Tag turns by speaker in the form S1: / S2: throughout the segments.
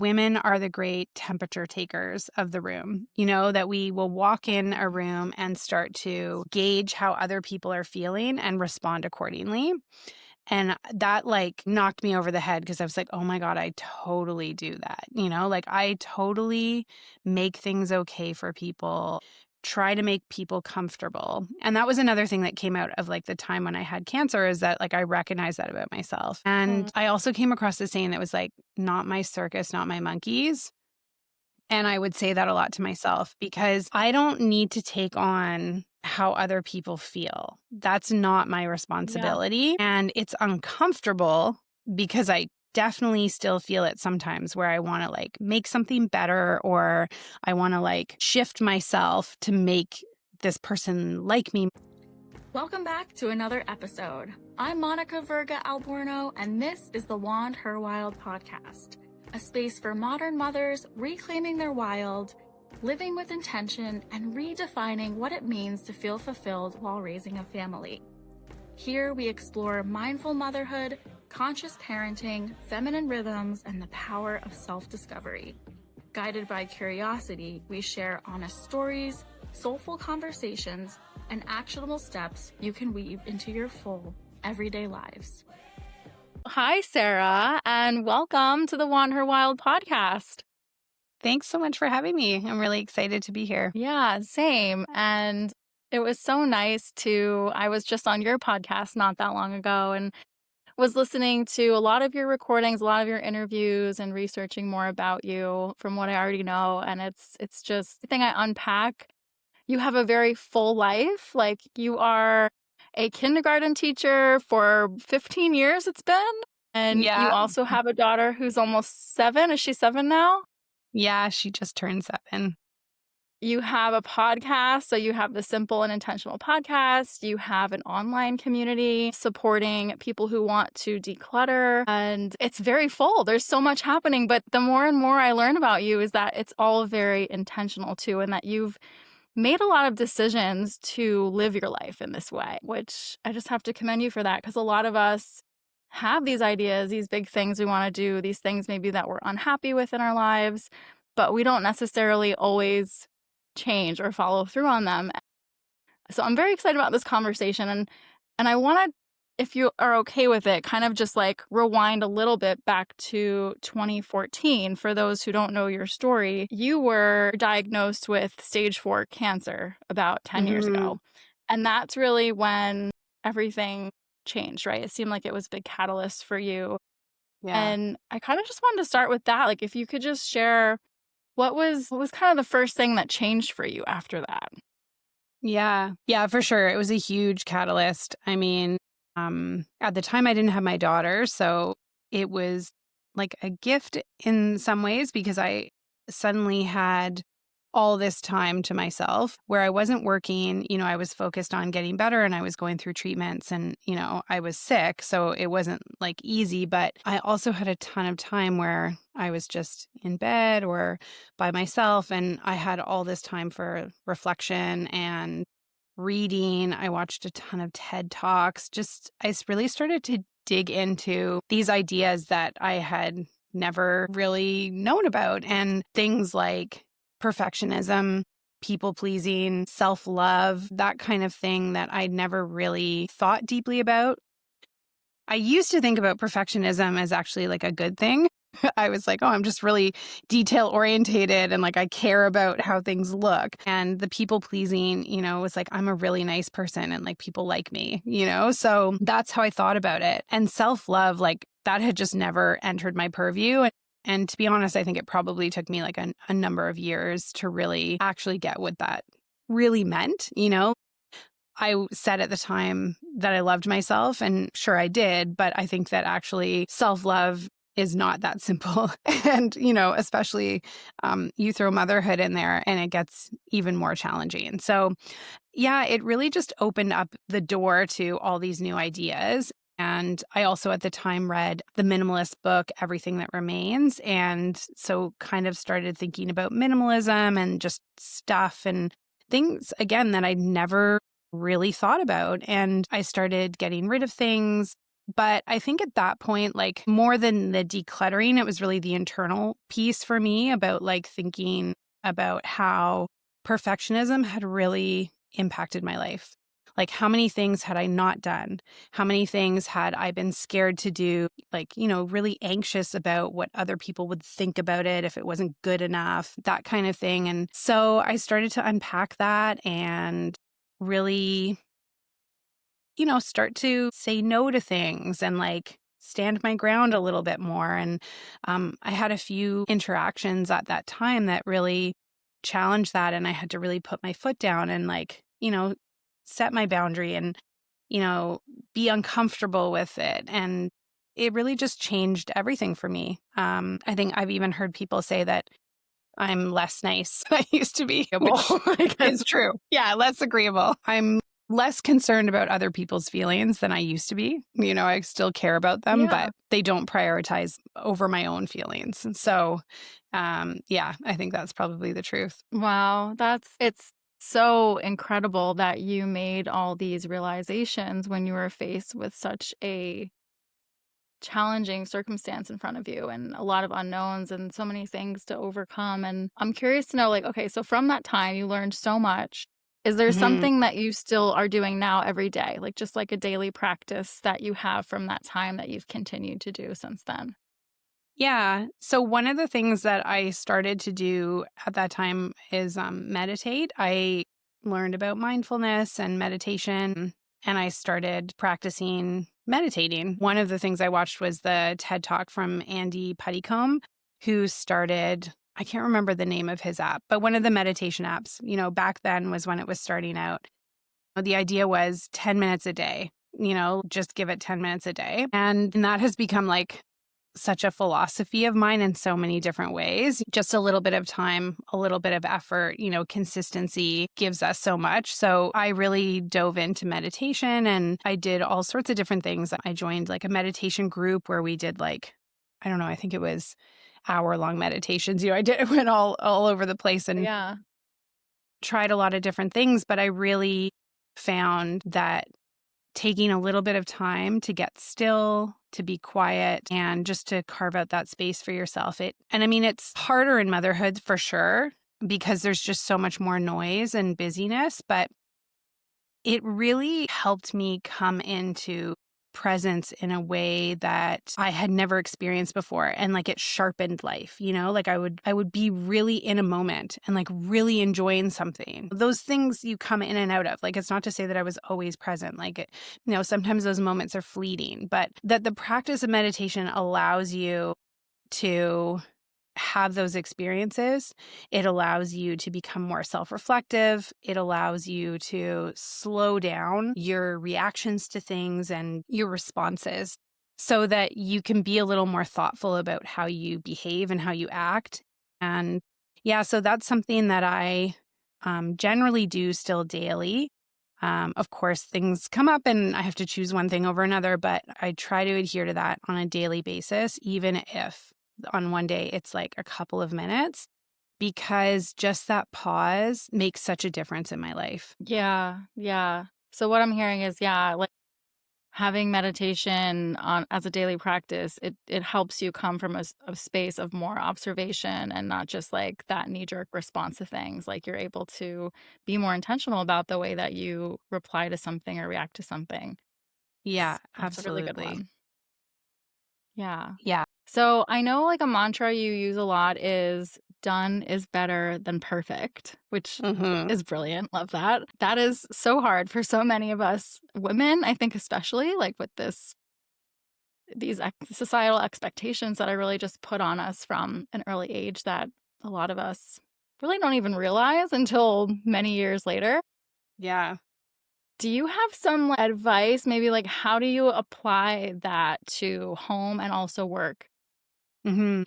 S1: women are the great temperature takers of the room, that we will walk in a room and start to gauge how other people are feeling and respond accordingly. And that knocked me over the head because I was like, oh my God, I totally do that. I totally make things okay for people, try to make people comfortable. And that was another thing that came out of the time when I had cancer, is that I recognized that about myself. And I also came across this saying that was not my circus, not my monkeys. And I would say that a lot to myself because I don't need to take on how other people feel. That's not my responsibility. And it's uncomfortable because I definitely still feel it sometimes, where I want to make something better, or I want to shift myself to make this person like me.
S2: Welcome back to another episode. I'm Monica Verga Alborno, and this is the Wand Her Wild podcast, a space for modern mothers reclaiming their wild, living with intention, and redefining what it means to feel fulfilled while raising a family. Here we explore mindful motherhood, conscious parenting, feminine rhythms, and the power of self-discovery. Guided by curiosity, we share honest stories, soulful conversations, and actionable steps you can weave into your full, everyday lives. Hi, Sarah, and welcome to the Wand Her Wild podcast.
S1: Thanks so much for having me. I'm really excited to be here.
S2: Yeah, same. And it was so nice I was just on your podcast not that long ago and was listening to a lot of your recordings, a lot of your interviews, and researching more about you from what I already know. And it's just the thing I unpack. You have a very full life. You are a kindergarten teacher for 15 years it's been. And
S1: Yeah.
S2: you also have a daughter who's almost 7. Is she 7 now?
S1: Yeah, she just turned 7.
S2: You have a podcast, so you have the Simple and Intentional podcast. You have an online community supporting people who want to declutter, and it's very full. There's so much happening, but the more and more I learn about you is that it's all very intentional too, and that you've made a lot of decisions to live your life in this way, which I just have to commend you for that, because a lot of us have these ideas, these big things we want to do, these things maybe that we're unhappy with in our lives, but we don't necessarily always change or follow through on them. So I'm very excited about this conversation, and I want to, if you are okay with it, kind of just rewind a little bit back to 2014. For those who don't know your story, you were diagnosed with stage 4 cancer about 10 years ago. And that's really when everything changed, right? It seemed like it was a big catalyst for you.
S1: Yeah.
S2: And I kind of just wanted to start with that. If you could just share what was kind of the first thing that changed for you after that?
S1: Yeah, for sure. It was a huge catalyst. I mean, at the time I didn't have my daughter, so it was like a gift in some ways because I suddenly had all this time to myself where I wasn't working. I was focused on getting better and I was going through treatments and, I was sick. So it wasn't easy, but I also had a ton of time where I was just in bed or by myself. And I had all this time for reflection and reading. I watched a ton of TED Talks. I really started to dig into these ideas that I had never really known about, and things like perfectionism, people pleasing, self-love, that kind of thing that I'd never really thought deeply about. I used to think about perfectionism as actually a good thing. I was like, oh, I'm just really detail orientated and I care about how things look. And the people pleasing, was I'm a really nice person and people like me, So that's how I thought about it. And self-love, that had just never entered my purview. And to be honest, I think it probably took me a number of years to really actually get what that really meant, I said at the time that I loved myself, and sure I did, but I think that actually self-love is not that simple. And, especially you throw motherhood in there and it gets even more challenging. So yeah, it really just opened up the door to all these new ideas. And I also at the time read the minimalist book, Everything That Remains. And so kind of started thinking about minimalism and just stuff and things, again, that I'd never really thought about. And I started getting rid of things, But I think at that point, like more than the decluttering, it was really the internal piece for me about like thinking about how perfectionism had really impacted my life. Like, how many things had I not done? How many things had I been scared to do? Like, really anxious about what other people would think about it if it wasn't good enough, that kind of thing. And so I started to unpack that and really start to say no to things and like stand my ground a little bit more. And I had a few interactions at that time that really challenged that. And I had to really put my foot down and like, set my boundary and, you know, be uncomfortable with it. And it really just changed everything for me. I think I've even heard people say that I'm less nice than I used to be, which
S2: I guess.
S1: is true. Yeah, less agreeable. I'm less concerned about other people's feelings than I used to be. I still care about them,
S2: Yeah.
S1: but they don't prioritize over my own feelings. And so, yeah, I think that's probably the truth.
S2: Wow, it's so incredible that you made all these realizations when you were faced with such a challenging circumstance in front of you and a lot of unknowns and so many things to overcome. And I'm curious to know, like, okay, so from that time, you learned so much. Is there
S1: Mhm.
S2: something that you still are doing now every day, like just like a daily practice that you have from that time that you've continued to do since then?
S1: Yeah. So one of the things that I started to do at that time is meditate. I learned about mindfulness and meditation, and I started practicing meditating. One of the things I watched was the TED Talk from Andy Puttycombe, who started, I can't remember the name of his app, but one of the meditation apps, back then was when it was starting out. The idea was 10 minutes a day, just give it 10 minutes a day. And that has become like such a philosophy of mine in so many different ways. Just a little bit of time, a little bit of effort, consistency gives us so much. So I really dove into meditation and I did all sorts of different things. I joined like a meditation group where we did like, I don't know, I think it was hour-long meditations. I did went all over the place and
S2: Yeah.
S1: tried a lot of different things, but I really found that taking a little bit of time to get still, to be quiet, and just to carve out that space for yourself. And I mean, it's harder in motherhood for sure because there's just so much more noise and busyness, but it really helped me come into presence in a way that I had never experienced before, and like it sharpened life, like I would be really in a moment and like really enjoying something. Those things you come in and out of. Like it's not to say that I was always present. Like sometimes those moments are fleeting, but that the practice of meditation allows you to have those experiences. It allows you to become more self reflective. It allows you to slow down your reactions to things and your responses so that you can be a little more thoughtful about how you behave and how you act. And yeah, so that's something that I generally do still daily. Of course, things come up and I have to choose one thing over another, but I try to adhere to that on a daily basis, even if on one day it's like a couple of minutes, because just that pause makes such a difference in my life.
S2: Yeah. Yeah. So what I'm hearing is, yeah, like having meditation on as a daily practice, it helps you come from a space of more observation and not just like that knee-jerk response to things. Like you're able to be more intentional about the way that you reply to something or react to something.
S1: Yeah,
S2: That's a really good
S1: absolutely.
S2: one. Yeah.
S1: Yeah.
S2: So I know like a mantra you use a lot is done is better than perfect, which
S1: Mhm.
S2: is brilliant. Love that. That is so hard for so many of us women, I think especially like with these societal expectations that are really just put on us from an early age that a lot of us really don't even realize until many years later.
S1: Yeah.
S2: Do you have some advice, maybe like how do you apply that to home and also work?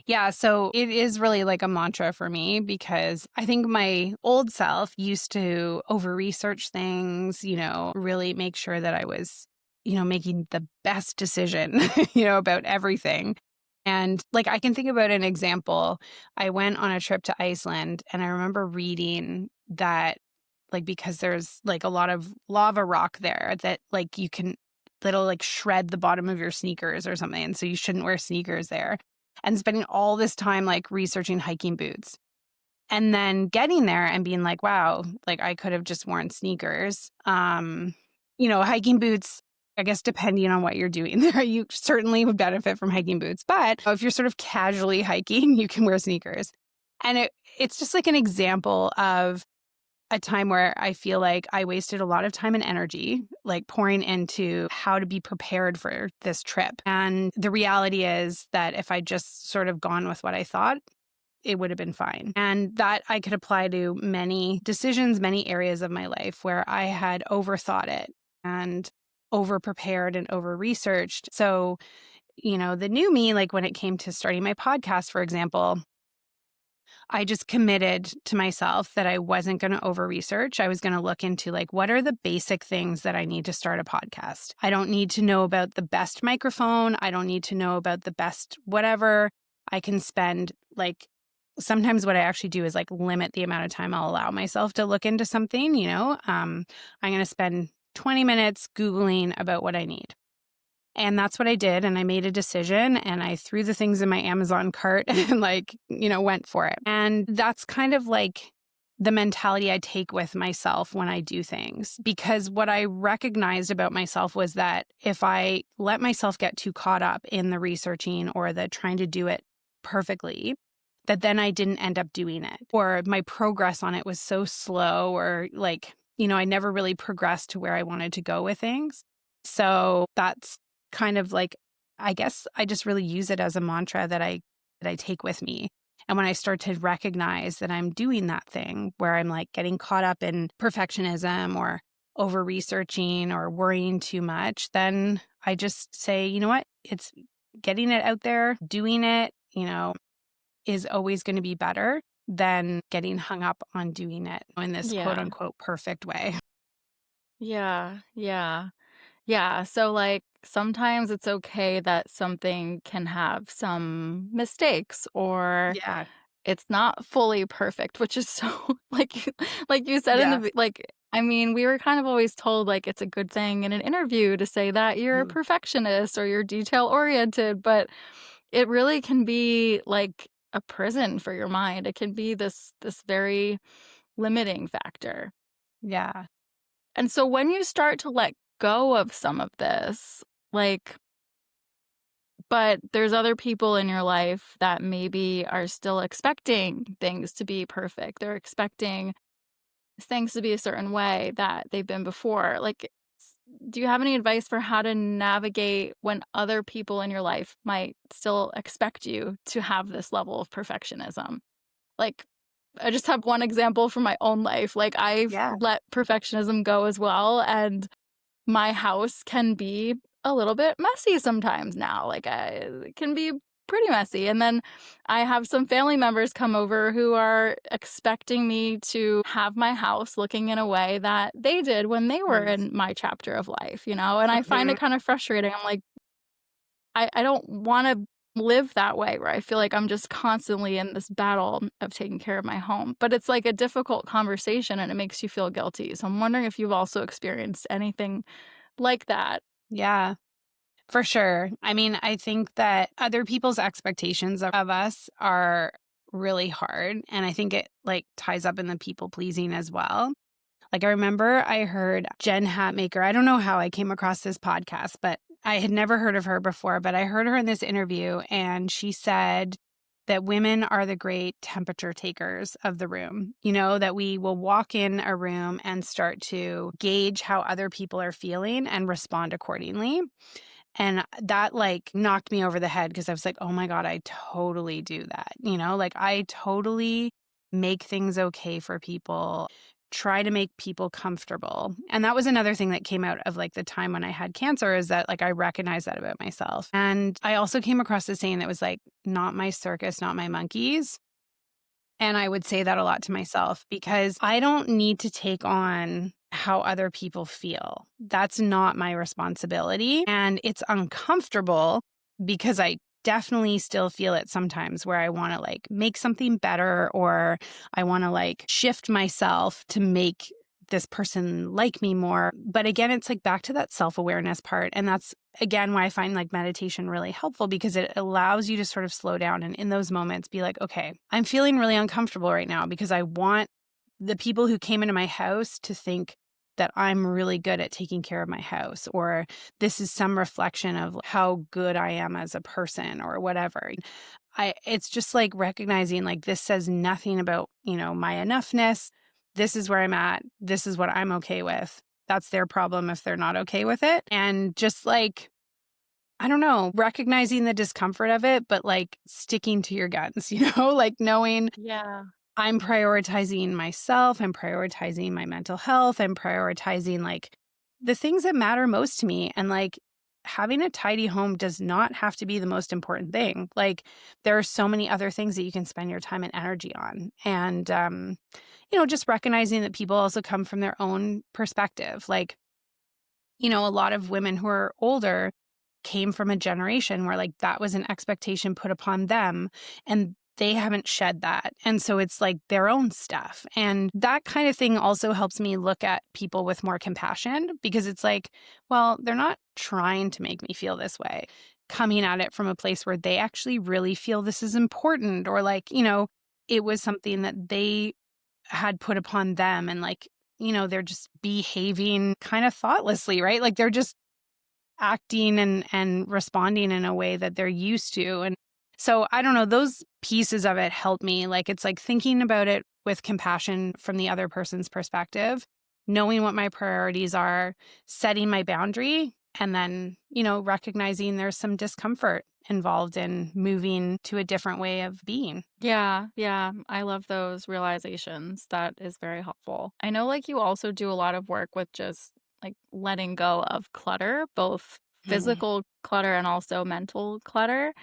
S1: Yeah, so it is really like a mantra for me because I think my old self used to over research things, really make sure that I was, making the best decision, about everything. And like I can think about an example. I went on a trip to Iceland and I remember reading that like because there's like a lot of lava rock there that like you can that'll like shred the bottom of your sneakers or something. And so you shouldn't wear sneakers there. And spending all this time like researching hiking boots. And then getting there and being like, wow, like I could have just worn sneakers. Hiking boots, I guess depending on what you're doing there, you certainly would benefit from hiking boots. But if you're sort of casually hiking, you can wear sneakers. And it's just like an example of a time where I feel like I wasted a lot of time and energy, like pouring into how to be prepared for this trip. And the reality is that if I just sort of gone with what I thought, it would have been fine. And that I could apply to many decisions, many areas of my life where I had overthought it and over prepared and over researched. So, the new me, like when it came to starting my podcast, for example, I just committed to myself that I wasn't going to over research. I was going to look into like, what are the basic things that I need to start a podcast? I don't need to know about the best microphone. I don't need to know about the best whatever. I can spend like, sometimes what I actually do is like limit the amount of time I'll allow myself to look into something, I'm going to spend 20 minutes Googling about what I need. And that's what I did. And I made a decision and I threw the things in my Amazon cart and went for it. And that's kind of like the mentality I take with myself when I do things. Because what I recognized about myself was that if I let myself get too caught up in the researching or the trying to do it perfectly, that then I didn't end up doing it. Or my progress on it was so slow or I never really progressed to where I wanted to go with things. So that's kind of like, I guess I just really use it as a mantra that I take with me. And when I start to recognize that I'm doing that thing where I'm like getting caught up in perfectionism or over researching or worrying too much, then I just say, you know what? It's getting it out there, doing it, is always going to be better than getting hung up on doing it in this quote
S2: Yeah.
S1: unquote perfect way.
S2: Yeah. Yeah. Yeah. So, like, sometimes it's okay that something can have some mistakes or
S1: Yeah.
S2: it's not fully perfect, which is so like you said in the
S1: Yeah.
S2: I mean, we were kind of always told, like, it's a good thing in an interview to say that you're a
S1: Mhm.
S2: perfectionist or you're detail-oriented, but it really can be, like, a prison for your mind. It can be this very limiting factor.
S1: Yeah.
S2: And so when you start to let go of some of this, like, but there's other people in your life that maybe are still expecting things to be perfect. They're expecting things to be a certain way that they've been before. Like, do you have any advice for how to navigate when other people in your life might still expect you to have this level of perfectionism? Like, I just have one example from my own life. Like, I've
S1: Yeah.
S2: let perfectionism go as well, and my house can be a little bit messy sometimes now, like, it can be pretty messy, and then I have some family members come over who are expecting me to have my house looking in a way that they did when they were
S1: Nice.
S2: in my chapter of life, and I find
S1: Mhm.
S2: it kind of frustrating. I'm like, I don't wanna live that way where I feel like I'm just constantly in this battle of taking care of my home, but it's, like, a difficult conversation, and it makes you feel guilty, so I'm wondering if you've also experienced anything like that.
S1: Yeah. For sure. I mean, I think that other people's expectations of us are really hard. And I think it like ties up in the people pleasing as well. Like I remember I heard Jen Hatmaker. I don't know how I came across this podcast, but I had never heard of her before. But I heard her in this interview and she said that women are the great temperature takers of the room. That we will walk in a room and start to gauge how other people are feeling and respond accordingly. And that, like, knocked me over the head because I was like, "Oh my god, I totally do that." Like, I totally make things okay for people, try to make people comfortable. And that was another thing that came out of, like, the time when I had cancer is that, like, I recognized that about myself. And I also came across this saying that was like, "Not my circus, not my monkeys." And I would say that a lot to myself because I don't need to take on how other people feel. That's not my responsibility. And it's uncomfortable because I definitely still feel it sometimes where I want to like make something better or I want to like shift myself to make this person like me more? But again, it's like back to that self-awareness part. And that's again why I find like meditation really helpful, because it allows you to sort of slow down and in those moments be like, okay, I'm feeling really uncomfortable right now because I want the people who came into my house to think that I'm really good at taking care of my house, or this is some reflection of how good I am as a person or whatever. It's just like recognizing like this says nothing about, my enoughness. This is where I'm at. This is what I'm okay with. That's their problem if they're not okay with it. And just like, I don't know, recognizing the discomfort of it, but like sticking to your guns, like knowing
S2: Yeah.
S1: I'm prioritizing myself, I'm prioritizing my mental health, I'm prioritizing like the things that matter most to me. And like having a tidy home does not have to be the most important thing. Like there are so many other things that you can spend your time and energy on. And, just recognizing that people also come from their own perspective. Like, a lot of women who are older came from a generation where like that was an expectation put upon them, and they haven't shed that. And so it's like their own stuff. And that kind of thing also helps me look at people with more compassion, because it's like, well, they're not trying to make me feel this way. Coming at it from a place where they actually really feel this is important, or like, it was something that they had put upon them, and like, they're just behaving kind of thoughtlessly, right? Like they're just acting and responding in a way that they're used to. And so I don't know, those pieces of it help me. Like it's like thinking about it with compassion from the other person's perspective, knowing what my priorities are, setting my boundary, and then, recognizing there's some discomfort involved in moving to a different way of being.
S2: Yeah, yeah, I love those realizations. That is very helpful. I know, like, you also do a lot of work with just, like, letting go of clutter, both
S1: Mhm.
S2: physical clutter and also mental clutter.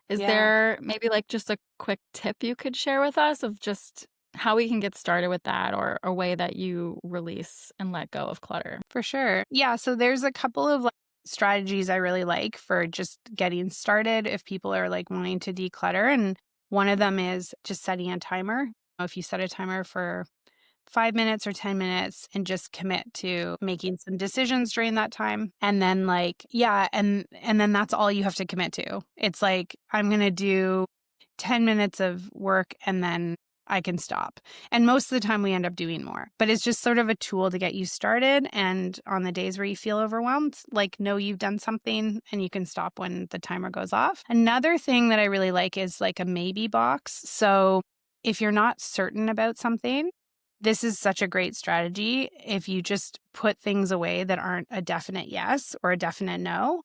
S2: Is
S1: Yeah.
S2: there maybe, like, just a quick tip you could share with us of just how we can get started with that, or a way that you release and let go of clutter?
S1: For sure. Yeah, so there's a couple of, like, strategies I really like for just getting started if people are, like, wanting to declutter, and one of them is just setting a timer. If you set a timer for 5 minutes or 10 minutes and just commit to making some decisions during that time, and then, like yeah, and then that's all you have to commit to. It's like, I'm gonna do 10 minutes of work and then I can stop. And most of the time we end up doing more. But it's just sort of a tool to get you started. And on the days where you feel overwhelmed, like know you've done something and you can stop when the timer goes off. Another thing that I really like is like a maybe box. So if you're not certain about something, this is such a great strategy. If you just put things away that aren't a definite yes or a definite no,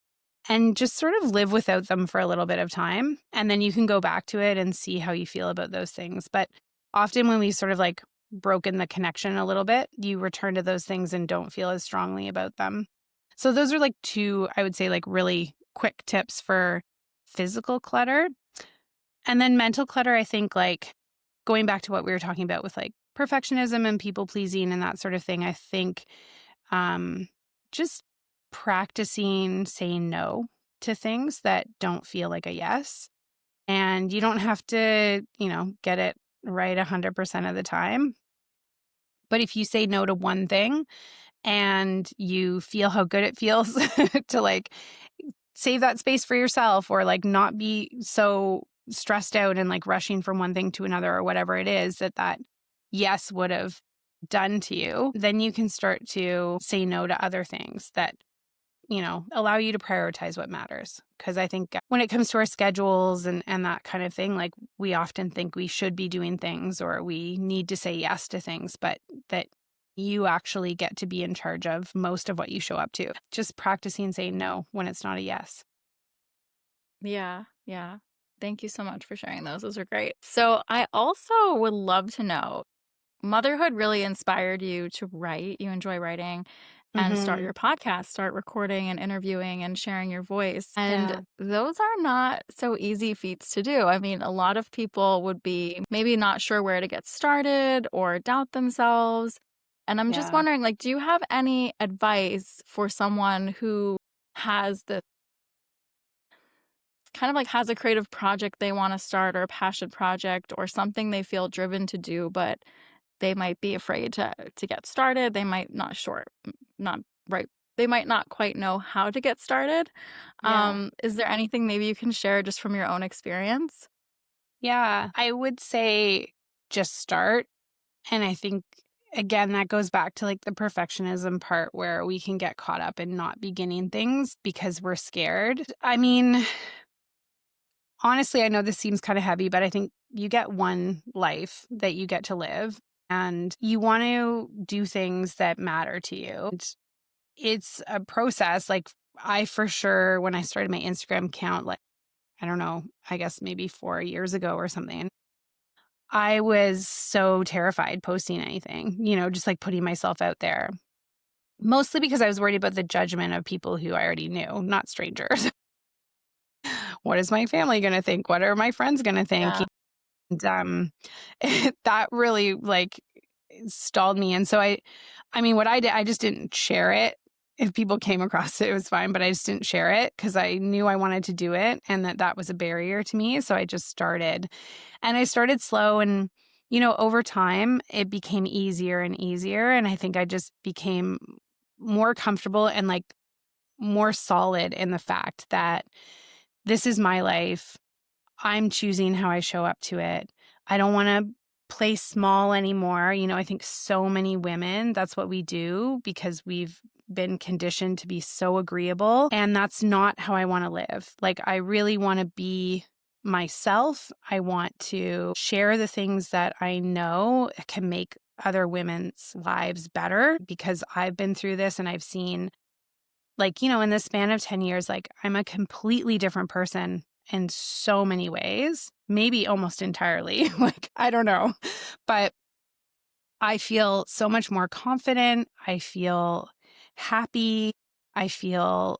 S1: and just sort of live without them for a little bit of time. And then you can go back to it and see how you feel about those things. But often when we sort of like broken the connection a little bit, you return to those things and don't feel as strongly about them. So those are like two, I would say, like really quick tips for physical clutter. And then mental clutter, I think, like going back to what we were talking about with like perfectionism and people pleasing and that sort of thing, I think um, just practicing saying no to things that don't feel like a yes. And you don't have to, get it right 100% of the time. But if you say no to one thing and you feel how good it feels to like save that space for yourself, or like not be so stressed out and like rushing from one thing to another, or whatever it is that yes would have done to you, then you can start to say no to other things that allow you to prioritize what matters. Because I think when it comes to our schedules and that kind of thing, like we often think we should be doing things or we need to say yes to things, but that you actually get to be in charge of most of what you show up to. Just practicing saying no when it's not a yes.
S2: Yeah, yeah. Thank you so much for sharing those. Those are great. So, I also would love to know, motherhood really inspired you to write. You enjoy writing and start
S1: Hmm.
S2: your podcast, start recording and interviewing and sharing your voice. And
S1: Yeah.
S2: those are not so easy feats to do. I mean, a lot of people would be maybe not sure where to get started or doubt themselves. And I'm just
S1: Yeah.
S2: wondering, like, do you have any advice for someone who has this kind of like has a creative project they want to start, or a passion project, or something they feel driven to do, but they might be afraid to get started. They might not sure not right. They might not quite know how to get started.
S1: Yeah.
S2: Is there anything maybe you can share just from your own experience?
S1: Yeah. I would say just start. And I think, again, that goes back to like the perfectionism part where we can get caught up in not beginning things because we're scared. I mean, honestly, I know this seems kind of heavy, but I think you get one life that you get to live and you want to do things that matter to you. And it's a process. Like, I for sure, when I started my Instagram account, like, I don't know, I guess maybe 4 years ago or something, I was so terrified posting anything, just like putting myself out there. Mostly because I was worried about the judgment of people who I already knew, not strangers. What is my family going to think? What are my friends going to think?
S2: Yeah.
S1: And that really like stalled me. And so I mean, what I did, I just didn't share it. If people came across it, it was fine, but I just didn't share it because I knew I wanted to do it and that was a barrier to me. So I just started. And I started slow and, over time it became easier and easier. And I think I just became more comfortable and like more solid in the fact that this is my life. I'm choosing how I show up to it. I don't want to play small anymore. I think so many women, that's what we do because we've been conditioned to be so agreeable. And that's not how I want to live. Like, I really want to be myself. I want to share the things that I know can make other women's lives better because I've been through this and I've seen, like, in the span of 10 years, like, I'm a completely different person in so many ways, maybe almost entirely. Like, I don't know. But I feel so much more confident. I feel happy. I feel,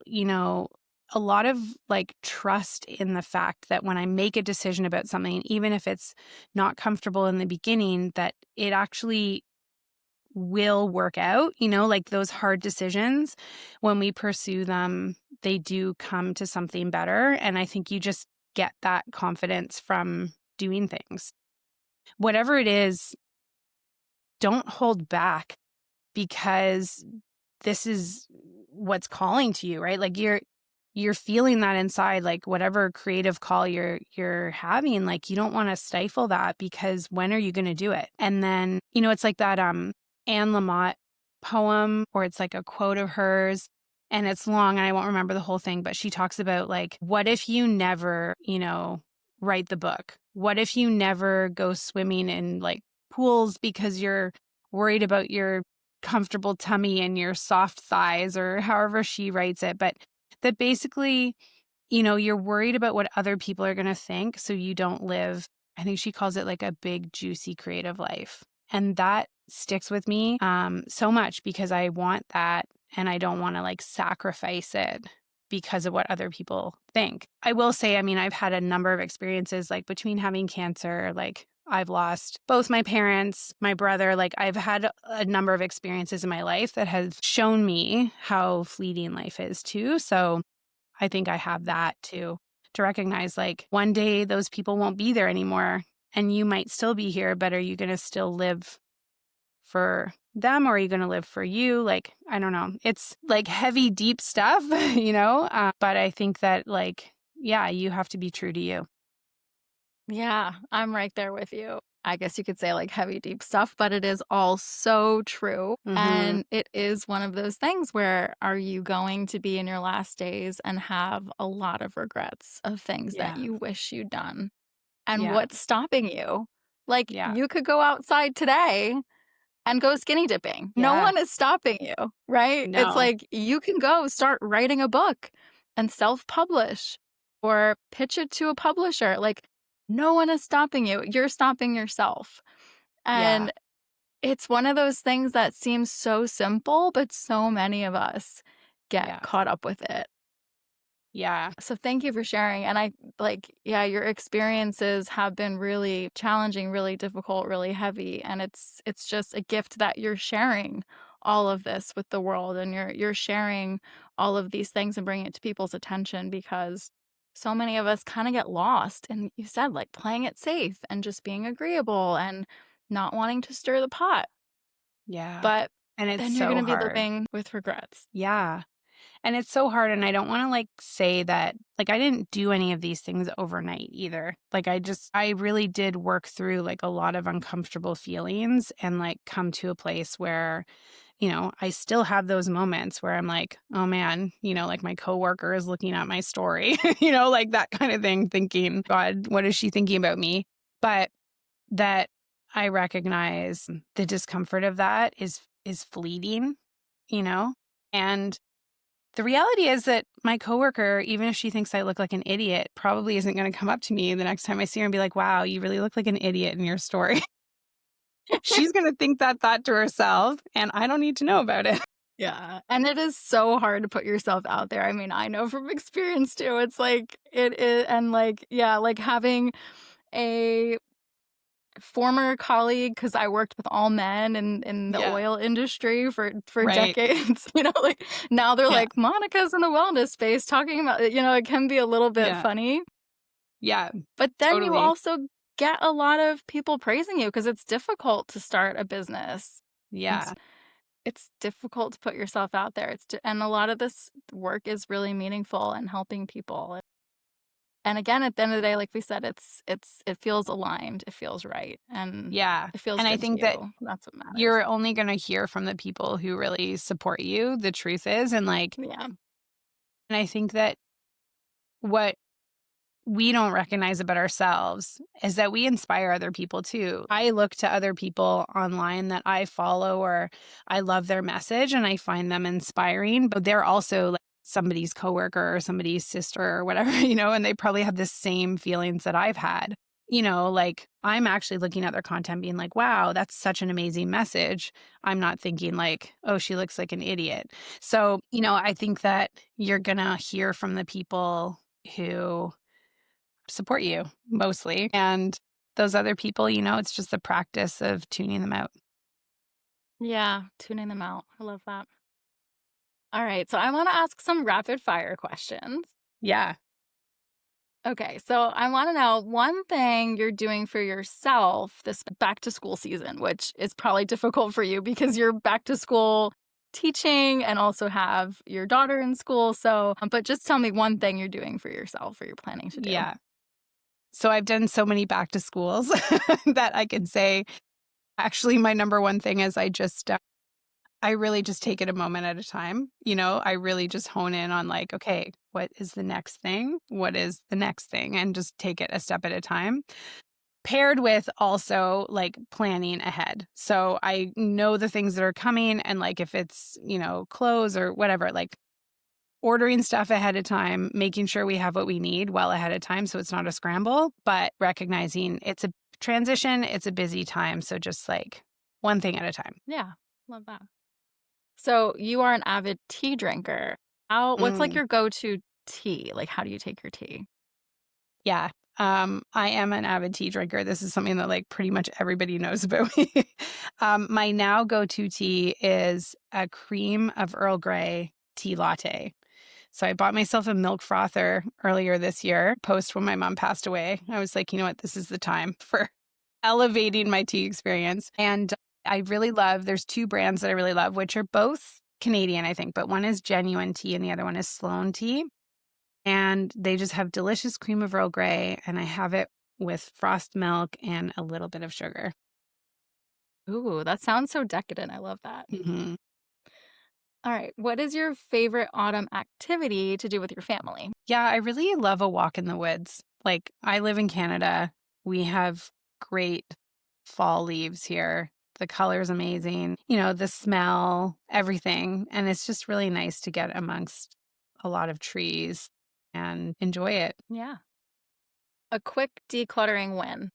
S1: a lot of like trust in the fact that when I make a decision about something, even if it's not comfortable in the beginning, that it actually will work out, like those hard decisions, when we pursue them, they do come to something better. And I think you just get that confidence from doing things. Whatever it is, don't hold back because this is what's calling to you, right? Like you're feeling that inside, like whatever creative call you're having, like you don't want to stifle that because when are you going to do it? And then, it's like that Anne Lamott poem or it's like a quote of hers and it's long and I won't remember the whole thing, but she talks about like, what if you never, write the book? What if you never go swimming in like pools because you're worried about your comfortable tummy and your soft thighs or however she writes it, but that basically, you're worried about what other people are going to think so you don't live, I think she calls it like a big juicy creative life. And that sticks with me so much because I want that and I don't want to like sacrifice it because of what other people think. I will say, I mean, I've had a number of experiences like between having cancer, like I've lost both my parents, my brother. Like I've had a number of experiences in my life that have shown me how fleeting life is too. So I think I have that too, to recognize like one day those people won't be there anymore and you might still be here, but are you going to still live for them or are you going to live for you? Like, I don't know. It's like heavy, deep stuff, but I think that like, yeah, you have to be true to you.
S2: Yeah, I'm right there with you. I guess you could say like heavy, deep stuff, but it is all so true.
S1: Hmm.
S2: And it is one of those things where are you going to be in your last days and have a lot of regrets of things that
S1: Yeah.
S2: you wish you'd done? And
S1: Yeah.
S2: what's stopping you? Like,
S1: Yeah.
S2: you could go outside today and go skinny dipping. No
S1: Yeah.
S2: one is stopping you, right? It's
S1: No.
S2: like you can go start writing a book and self-publish or pitch it to a publisher. Like, no one is stopping you. You're stopping yourself.
S1: Yeah.
S2: And it's one of those things that seems so simple, but so many of us get
S1: Yeah.
S2: caught up with it.
S1: Yeah.
S2: So thank you for sharing. And I like, yeah, your experiences have been really challenging, really difficult, really heavy. And it's just a gift that you're sharing all of this with the world and you're sharing all of these things and bringing it to people's attention because so many of us kind of get lost. And you said like playing it safe and just being agreeable and not wanting to stir the pot,
S1: Yeah.
S2: but
S1: And it's
S2: then you're
S1: so
S2: gonna be
S1: hard.
S2: living with regrets.
S1: Yeah. And it's so hard, and I don't wanna, like, say that like, I didn't do any of these things overnight either. Like, I really did work through, like, a lot of uncomfortable feelings and, like, come to a place where, I still have those moments where I'm like, "Oh, man," like, my coworker is looking at my story, like, that kinda thing, thinking, "God, what is she thinking about me?" But that I recognize the discomfort of that is fleeting, you know? And the reality is that my coworker, even if she thinks I look like an idiot, probably isn't gonna come up to me the next time I see her and be like, "Wow, you really look like an idiot in your story." She's gonna think that thought to herself, and I don't need to know about it.
S2: Yeah, and it is so hard to put yourself out there. I mean, I know from experience too. It's like it is, and like, yeah, like having a former colleague, because I worked with all men in the
S1: Yeah,
S2: oil industry for
S1: right.
S2: decades, like, now they're
S1: Yeah,
S2: like, "Monica's in the wellness space talking about" it can be a little bit
S1: yeah,
S2: funny,
S1: yeah,
S2: but then you
S1: totally.
S2: also get a lot of people praising you because it's difficult to start a business, and
S1: Yeah,
S2: it's difficult to put yourself out there. And a lot of this work is really meaningful and helping people. And again, at the end of the day, like we said, it feels aligned, it feels right, and
S1: yeah,
S2: it feels
S1: and I
S2: good to
S1: think that
S2: you. That's what matters.
S1: you're only gonna hear from the people who really support you, the truth is, and, like
S2: Yeah.
S1: and I think that what we don't recognize about ourselves is that we inspire other people too. I look to other people online that I follow or I love their message and I find them inspiring, but they're also like somebody's coworker or somebody's sister or whatever, and they probably have the same feelings that I've had. Like I'm actually looking at their content being like, wow, that's such an amazing message. I'm not thinking like, oh, she looks like an idiot. So, I think that you're going to hear from the people who support you mostly. And those other people, it's just the practice of tuning them out.
S2: Yeah, tuning them out. I love that. All right, so I wanna ask some rapid fire questions.
S1: Yeah.
S2: Okay, so I wanna know one thing you're doing for yourself this back to school season, which is probably difficult for you because you're back to school teaching and also have your daughter in school, so but just tell me one thing you're doing for yourself or you're planning to do.
S1: Yeah. So I've done so many back to schools that I can say actually my number one thing is I really just take it a moment at a time. I really just hone in on like, okay, what is the next thing? What is the next thing? And just take it a step at a time. Paired with also, like, planning ahead. So, I know the things that are coming and, like, if it's, clothes or whatever, like, ordering stuff ahead of time, making sure we have what we need well ahead of time so it's not a scramble, but recognizing it's a transition, it's a busy time, so just, like, one thing at a time.
S2: Yeah, love that. So you are an avid tea drinker. What's like
S1: Mm,
S2: your go-to tea? Like, how do you take your tea?
S1: yeah. I am an avid tea drinker. This is something that, like, pretty much everybody knows about me. My now go-to tea is a cream of Earl Grey tea latte. So I bought myself a milk frother earlier this year, post when my mom passed away. I was like, you know what? This is the time for elevating my tea experience. And I really love, there's two brands that I really love, which are both Canadian, I think, but one is Genuine Tea and the other one is Sloan Tea. And they just have delicious cream of Earl Grey. And I have it with frost milk and a little bit of sugar.
S2: Ooh, that sounds so decadent. I love that.
S1: Mhm.
S2: All right. What is your favorite autumn activity to do with your family?
S1: Yeah, I really love a walk in the woods. Like, I live in Canada. We have great fall leaves here. The color's amazing, the smell, everything. And it's just really nice to get amongst a lot of trees and enjoy it.
S2: Yeah. A quick decluttering win.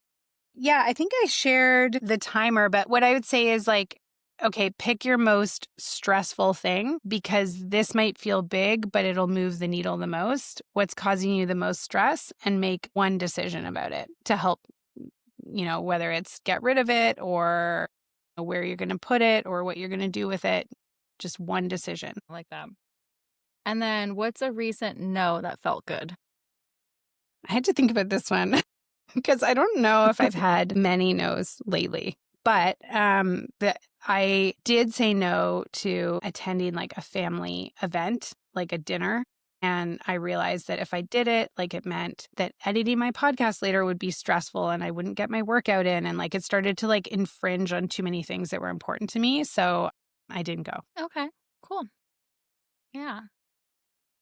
S1: Yeah, I think I shared the timer, but what I would say is like, okay, pick your most stressful thing because this might feel big, but it'll move the needle the most. What's causing you the most stress and make one decision about it to help, whether it's get rid of it or where you're going to put it or what you're going to do with it. Just one decision.
S2: I like that. And then what's a recent no that felt good?
S1: I had to think about this one because I don't know if I've had many no's lately. But, I did say no to attending, like, a family event, like a dinner, and I realized that if I did it, like, it meant that editing my podcast later would be stressful and I wouldn't get my workout in, and, like, it started to, like, infringe on too many things that were important to me, so I didn't go.
S2: Okay, cool. Yeah.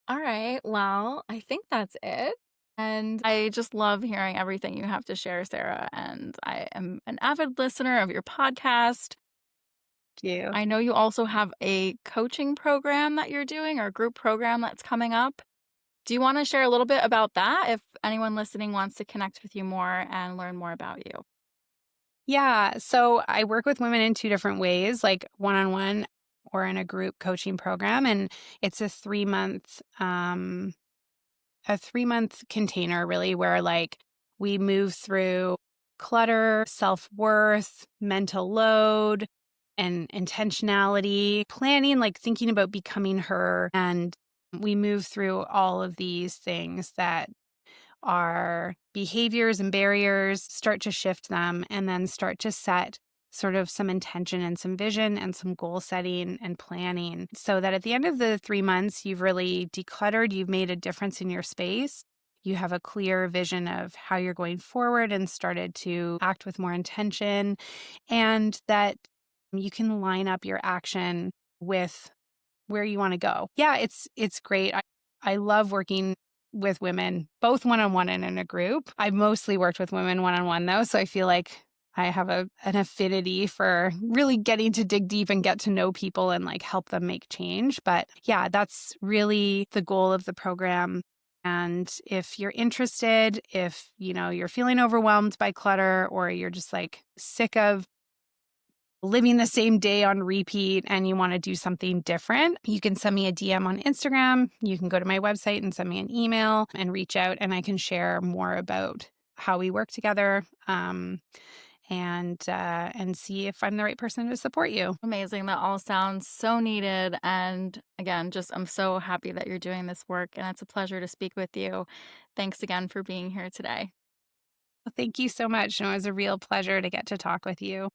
S2: All right. Well, I think that's it. And I just love hearing everything you have to share, Sarah. And I am an avid listener of your podcast.
S1: Thank you.
S2: I know you also have a coaching program that you're doing or a group program that's coming up. Do you want to share a little bit about that if anyone listening wants to connect with you more and learn more about you?
S1: Yeah, so I work with women in 2 different ways, like one-on-one or in a group coaching program, and it's a 3-month container really where, like, we move through clutter, self-worth, mental load, and intentionality, planning, like, thinking about becoming her, and we move through all of these things that our behaviors and barriers, start to shift them, and then start to set sort of some intention and some vision and some goal setting and planning so that at the end of the 3 months, you've really decluttered, you've made a difference in your space. You have a clear vision of how you're going forward and started to act with more intention, and that you can line up your action with where you wanna go. Yeah, it's great. I love working with women, both one-on-one and in a group. I've mostly worked with women one-on-one though, so I feel like I have an affinity for really getting to dig deep and get to know people and, like, help them make change, but yeah, that's really the goal of the program, and if you're interested, if, you're feeling overwhelmed by clutter or you're just, like, sick of living the same day on repeat and you want to do something different, you can send me a DM on Instagram. You can go to my website and send me an email and reach out, and I can share more about how we work together, and see if I'm the right person to support you.
S2: Amazing. That all sounds so needed. And again, just I'm so happy that you're doing this work. And it's a pleasure to speak with you. Thanks again for being here today.
S1: Well, thank you so much. It was a real pleasure to get to talk with you.